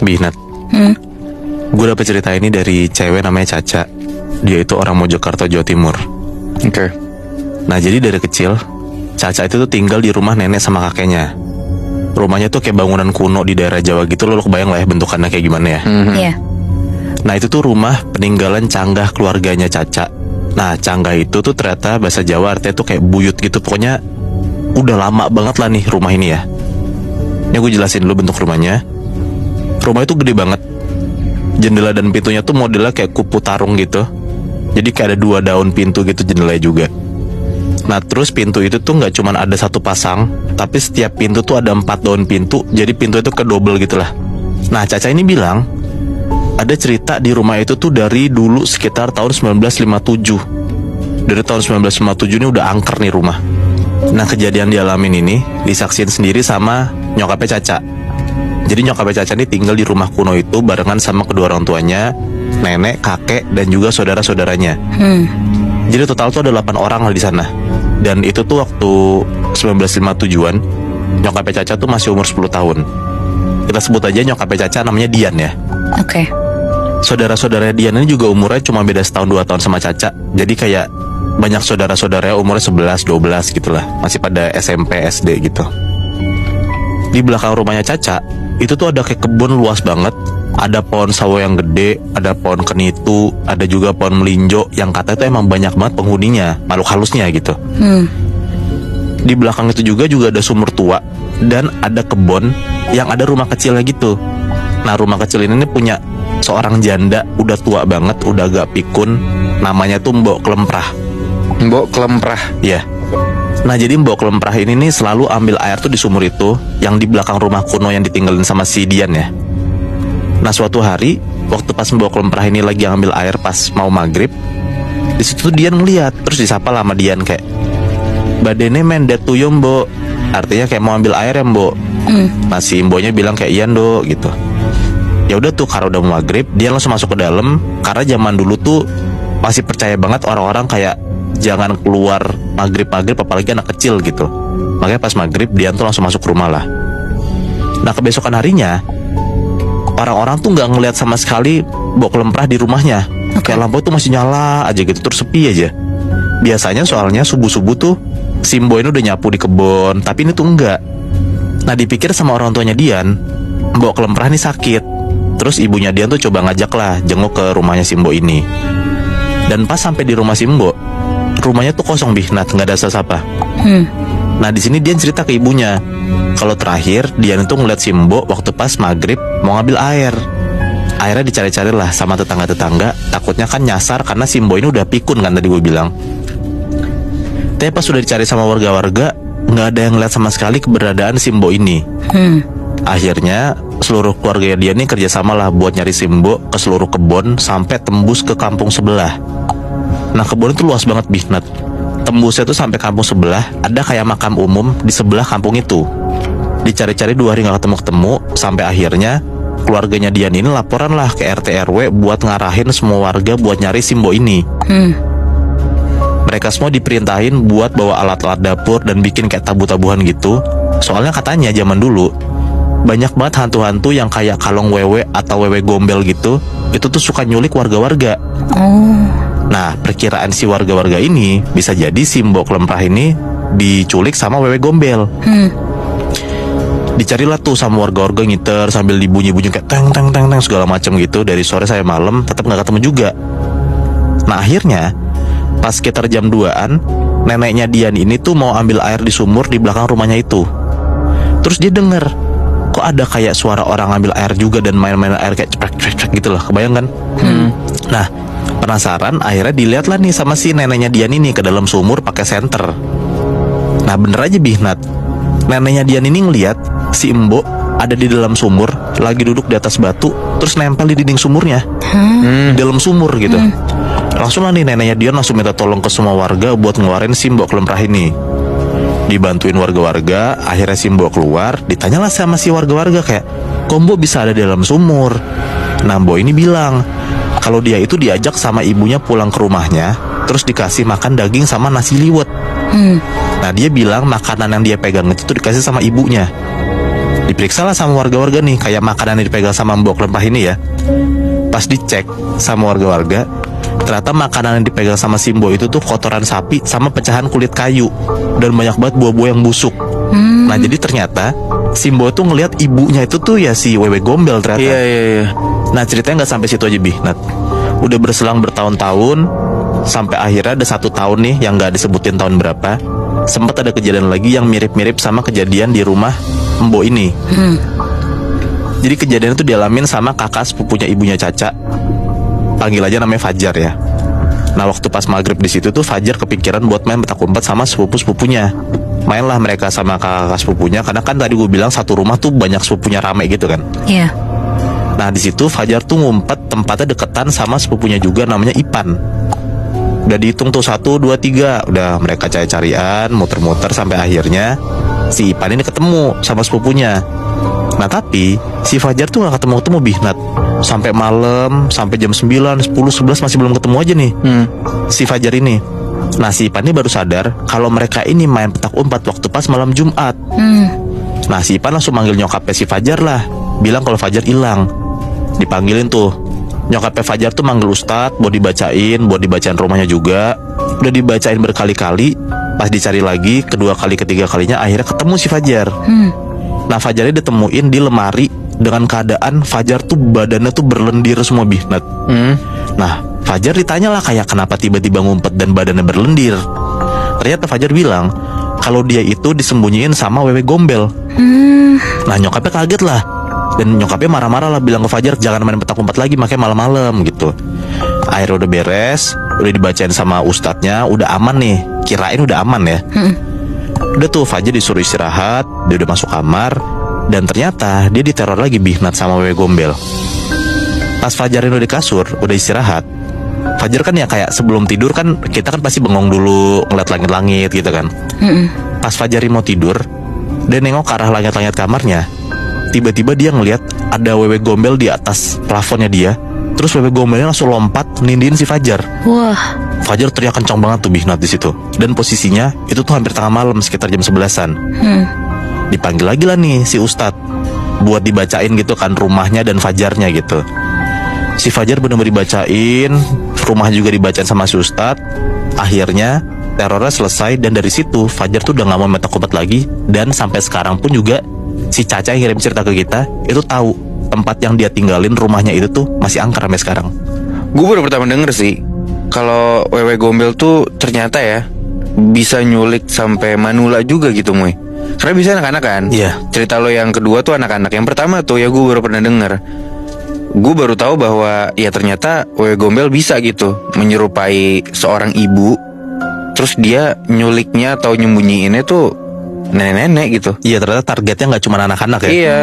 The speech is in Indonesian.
Binat. Gue dapet cerita ini dari cewek namanya Caca. Dia itu orang Mojokerto, Jawa Timur. Oke. Nah jadi dari kecil Caca itu tuh tinggal di rumah nenek sama kakeknya. Rumahnya tuh kayak bangunan kuno di daerah Jawa gitu. Lo kebayang lah ya bentukannya kayak gimana ya. Iya. Nah itu tuh rumah peninggalan canggah keluarganya Caca. Nah canggah itu tuh ternyata bahasa Jawa artinya tuh kayak buyut gitu. Pokoknya udah lama banget lah nih rumah ini ya. Ini gue jelasin dulu bentuk rumahnya. Rumah itu gede banget. Jendela dan pintunya tuh modelnya kayak kupu tarung gitu. Jadi kayak ada 2 daun pintu gitu jendelanya juga. Nah terus pintu itu tuh gak cuman ada 1 pasang, tapi setiap pintu tuh ada 4 daun pintu. Jadi pintu itu kedobel gitu lah. Nah Caca ini bilang ada cerita di rumah itu tuh dari dulu sekitar tahun 1957. Dari tahun 1957 ini udah angker nih rumah. Nah kejadian dialamin ini disaksin sendiri sama nyokapnya Caca. Jadi nyokapnya Caca ini tinggal di rumah kuno itu barengan sama kedua orang tuanya, nenek, kakek, dan juga saudara-saudaranya. Jadi total tuh ada 8 orang lah di sana. Dan itu tuh waktu 1957-an, nyokapnya Caca tuh masih umur 10 tahun. Kita sebut aja nyokapnya Caca namanya Dian ya. Oke. Saudara-saudara Dian ini juga umurnya cuma beda setahun 2 tahun sama Caca. Jadi kayak banyak saudara-saudaranya umurnya 11, 12 gitu lah. Masih pada SMP, SD gitu. Di belakang rumahnya Caca, itu tuh ada kayak kebun luas banget. Ada pohon sawo yang gede, ada pohon kenitu, ada juga pohon melinjo yang katanya itu emang banyak banget penghuninya, makhluk halusnya gitu. Di belakang itu juga ada sumur tua dan ada kebun yang ada rumah kecilnya gitu. Nah rumah kecil ini punya seorang janda udah tua banget, udah agak pikun, namanya tuh Mbok Kelemprah. Mbok Kelemprah. Iya. Nah jadi Mbok Kelemprah ini nih selalu ambil air tuh di sumur itu yang di belakang rumah kuno yang ditinggalin sama si Dian ya. Nah suatu hari waktu pas Mbok Kelemprah ini lagi ambil air pas mau maghrib, di situ tuh Dian ngeliat, terus disapa lah sama Dian kayak, "Badene mendet tuh yo Mbok," artinya kayak mau ambil air ya Mbok. Nah si Mboknya bilang kayak, "Iya Ndok," gitu. Ya udah tuh karena udah mau maghrib, dia langsung masuk ke dalam. Karena zaman dulu tuh masih percaya banget orang-orang kayak jangan keluar maghrib apalagi anak kecil gitu. Makanya pas maghrib Dian tuh langsung masuk ke rumah lah. Nah kebesokan harinya orang-orang tuh nggak ngeliat sama sekali Mbok Kelemprah di rumahnya. Kayak lampu tuh masih nyala aja gitu, terus sepi aja. Biasanya soalnya subuh-subuh tuh si Mbok ini udah nyapu di kebun, tapi ini tuh enggak. Nah dipikir sama orang tuanya Dian, Mbok Kelemprah ini sakit. Terus ibunya Dian tuh coba ngajak lah jenguk ke rumahnya si Mbok ini. Dan pas sampai di rumah si Mbok, rumahnya tuh kosong Bihnat, nggak ada siapa. Nah di sini Dian cerita ke ibunya kalau terakhir Dian itu ngeliat si Mbok waktu pas maghrib mau ngambil air. Airnya dicari-cari lah sama tetangga-tetangga, takutnya kan nyasar karena si Mbok ini udah pikun kan tadi gue bilang. Tapi pas sudah dicari sama warga-warga, nggak ada yang ngeliat sama sekali keberadaan si Mbok ini. Akhirnya seluruh keluarga dia ini kerjasama lah buat nyari si Mbok ke seluruh kebun sampai tembus ke kampung sebelah. Nah kebun itu luas banget Bihnat. Tembusnya tuh sampai kampung sebelah, ada kayak makam umum di sebelah kampung itu. Dicari-cari 2 hari gak ketemu-ketemu, sampai akhirnya keluarganya Dian ini laporan lah ke RT RW buat ngarahin semua warga buat nyari si Mbok ini. Mereka semua diperintahin buat bawa alat-alat dapur dan bikin kayak tabu-tabuhan gitu. Soalnya katanya zaman dulu banyak banget hantu-hantu yang kayak kalong wewe atau wewe gombel gitu, itu tuh suka nyulik warga-warga. Nah perkiraan si warga-warga ini bisa jadi si Mbok Kelemprah ini diculik sama wewe gombel. Dicarilah tuh sama warga-warga ngiter sambil dibunyi-bunyi kayak teng teng teng teng segala macam gitu dari sore sampai malam, tetap nggak ketemu juga. Nah akhirnya pas sekitar jam 2-an, neneknya Dian ini tuh mau ambil air di sumur di belakang rumahnya itu. Terus dia denger kok ada kayak suara orang ambil air juga dan main-main air kayak ceprek-ceprek gitu loh, kebayang kan? Nah penasaran akhirnya dilihatlah nih sama si neneknya Dian ini ke dalam sumur pakai senter. Nah bener aja Bihnat, neneknya Dian ini ngeliat si Mbok ada di dalam sumur lagi duduk di atas batu terus nempel di dinding sumurnya. Di dalam sumur gitu. Langsung lah nih neneknya Dian langsung minta tolong ke semua warga buat ngeluarin si Mbok Kelemprah ini. Dibantuin warga-warga, akhirnya si Mbok keluar. Ditanyalah sama si warga-warga kayak, kok Mbok bisa ada di dalam sumur? Nah Mbok ini bilang kalau dia itu diajak sama ibunya pulang ke rumahnya, terus dikasih makan daging sama nasi liwet. Nah dia bilang makanan yang dia pegang itu tuh dikasih sama ibunya. diperiksa lah sama warga-warga nih, kayak makanan yang dipegang sama Mbok Lempah ini ya. Pas dicek sama warga-warga, ternyata makanan yang dipegang sama si Mbok itu tuh kotoran sapi sama pecahan kulit kayu, dan banyak banget buah-buah yang busuk. Nah jadi ternyata si Mbok tuh ngelihat ibunya itu tuh ya si Wewe Gombel ternyata. Iya. Nah ceritanya nggak sampai situ aja Bi, Nat. Udah berselang bertahun-tahun, sampai akhirnya ada 1 tahun nih yang nggak disebutin tahun berapa, sempat ada kejadian lagi yang mirip-mirip sama kejadian di rumah Mbok ini. Jadi kejadian itu dialamin sama kakak sepupunya ibunya Caca, panggil aja namanya Fajar ya. Nah waktu pas maghrib di situ tuh Fajar kepikiran buat main petak umpet sama sepupu-sepupunya. Mainlah mereka sama kakak sepupunya, karena kan tadi gue bilang satu rumah tuh banyak sepupunya rame gitu kan. Iya. Nah di situ Fajar tuh ngumpet tempatnya deketan sama sepupunya juga namanya Ipan. Udah dihitung tuh 1, 2, 3, udah mereka cari-carian, muter-muter sampai akhirnya si Ipan ini ketemu sama sepupunya. Nah tapi si Fajar tuh gak ketemu-ketemu Bihnat. Sampai malam, sampai jam 9, 10, 11 masih belum ketemu aja nih si Fajar ini. Nah si Ipan ini baru sadar kalau mereka ini main petak umpet waktu pas malam Jumat. Nah si Ipan langsung manggil nyokapnya si Fajar lah, bilang kalau Fajar hilang. Dipanggilin tuh nyokapnya Fajar tuh manggil Ustadz buat dibacain rumahnya juga. Udah dibacain berkali-kali. Pas dicari lagi, kedua kali ketiga kalinya akhirnya ketemu si Fajar. Nah Fajarnya ditemuin di lemari dengan keadaan Fajar tuh badannya tuh berlendir semua Bihnat. Nah Fajar ditanya lah kayak kenapa tiba-tiba ngumpet dan badannya berlendir. Ternyata Fajar bilang kalau dia itu disembunyiin sama Wewe Gombel. Nah nyokapnya kaget lah, dan nyokapnya marah-marah lah, bilang ke Fajar jangan main petak umpet lagi makanya malam-malam gitu. Akhirnya udah beres, udah dibacain sama ustadznya, udah aman nih, kirain udah aman ya. Udah tuh Fajar disuruh istirahat, dia udah masuk kamar, dan ternyata dia diteror lagi Bihnat sama Wewe Gombel. Pas Fajar udah di kasur, udah istirahat, Fajar kan ya kayak sebelum tidur kan kita kan pasti bengong dulu ngeliat langit-langit gitu kan. Pas Fajar mau tidur, dia nengok ke arah langit-langit kamarnya. Tiba-tiba dia ngeliat ada Wewe Gombel di atas plafonnya dia. Terus Wewe Gombelnya langsung lompat nindiin si Fajar. Wah. Fajar teriak kencang banget tuh Bihnat di situ. Dan posisinya itu tuh hampir tengah malam, sekitar jam 11-an. Dipanggil lagi lah nih si Ustadz buat dibacain gitu kan rumahnya dan Fajarnya gitu. Si Fajar bener-bener dibacain, rumah juga dibacain sama si Ustadz. Akhirnya terornya selesai, dan dari situ Fajar tuh udah gak mau metak umpet lagi. Dan sampai sekarang pun juga si Caca yang kirim cerita ke kita itu tahu tempat yang dia tinggalin rumahnya itu tuh masih angker sampai sekarang. Gue baru pertama denger sih kalau Wewe Gombel tuh ternyata ya bisa nyulik sampai manula juga gitu Moy. Karena bisa anak-anak kan. Iya. Cerita lo yang kedua tuh anak-anak. Yang pertama tuh ya gue baru pernah denger. Gue baru tahu bahwa ya ternyata Wewe Gombel bisa gitu menyerupai seorang ibu, terus dia nyuliknya atau nyembunyiinnya tuh nenek-nenek gitu. Iya ternyata targetnya gak cuma anak-anak ya. Iya.